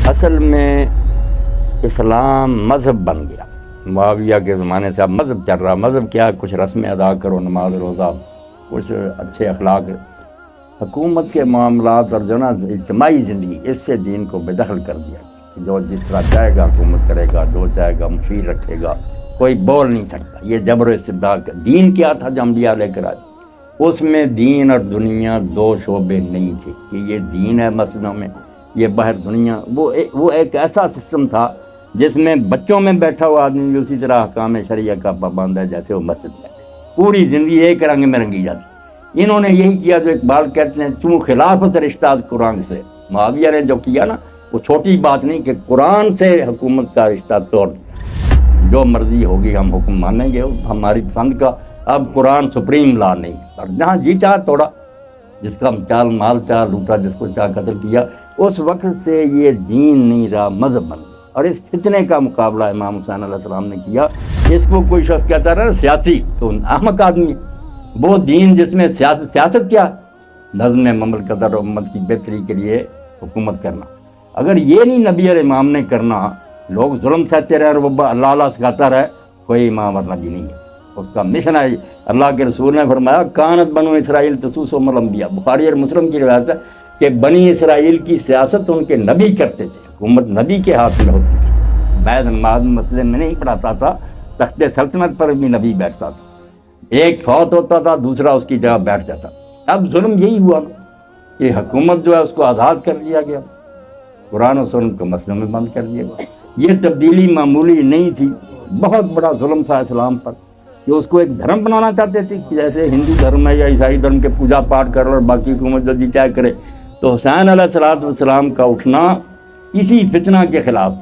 اصل میں اسلام مذہب بن گیا معاویہ کے زمانے سے. اب مذہب چل رہا. مذہب کیا؟ کچھ رسمیں ادا کرو، نماز روزہ، کچھ اچھے اخلاق. حکومت کے معاملات اور جو نا اجتماعی زندگی، اس سے دین کو بے دخل کر دیا. جو جس طرح چاہے گا حکومت کرے گا، جو چاہے گا مشیر رکھے گا، کوئی بول نہیں سکتا. یہ جبر و استبداد کا دین کیا تھا جو انبیاء لے کر آئے؟ اس میں دین اور دنیا دو شعبے نہیں تھے کہ یہ دین ہے مسجدوں میں، یہ باہر دنیا. وہ ایک ایسا سسٹم تھا جس میں بچوں میں بیٹھا ہوا آدمی بھی اسی طرح احکام شرعیہ کا پابند ہے جیسے وہ مسجد میں. پوری زندگی ایک رنگ میں رنگی جاتی. انہوں نے یہی کیا جو اقبال کہتے ہیں چوں خلافت رشتہ قرآن سے. معاویہ نے جو کیا نا وہ چھوٹی بات نہیں کہ قرآن سے حکومت کا رشتہ توڑ دیا. جو مرضی ہوگی ہم حکم مانیں گے ہماری پسند کا. اب قرآن سپریم لا نہیں، اور جہاں جی چاہ توڑا، جس کا چال مال چاہ لوٹا، جس کو چاہ قتل کیا. اس وقت سے یہ دین نہیں رہا، مذہب بن گیا. اور اس فتنے کا مقابلہ امام حسین علیہ السلام نے کیا. اس کو کوئی شخص کہتا رہا سیاسی، تو احمق آدمی ہے. وہ دین جس میں سیاست کیا؟ نظم مملکت اور امت کی بہتری کے لیے حکومت کرنا. اگر یہ نہیں نبی اور امام نے کرنا، لوگ ظلم سہتے رہے اور وہ اللہ اللہ سکھاتا رہے، کوئی امام اور نبی نہیں ہے. اس کا مشن ہے. اللہ کے رسول نے فرمایا کانت بنو اسرائیل تسوسهم الانبیاء. بخاری اور مسلم کی روایت ہے کہ بنی اسرائیل کی سیاست ان کے نبی کرتے تھے، حکومت نبی کے ہاتھ میں ہوتی تھی. میں نماز مسجد میں نہیں پڑھاتا تھا، تخت سلطنت پر بھی نبی بیٹھتا تھا. ایک فوت ہوتا تھا، دوسرا اس کی جگہ بیٹھ جاتا. اب ظلم یہی ہوا کہ حکومت جو ہے اس کو آزاد کر دیا گیا، قرآن و سنت کو مسجدوں میں بند کر دیا گیا. یہ تبدیلی معمولی نہیں تھی، بہت بڑا ظلم تھا اسلام پر کہ اس کو ایک دھرم بنانا چاہتے تھے کہ جیسے ہندو دھرم ہے یا عیسائی دھرم کے پوجا پاٹ کر اور باقی حکومت جو جی چاہے کرے. تو حسین علیہ السلام کا اٹھنا اسی فتنہ کے خلاف.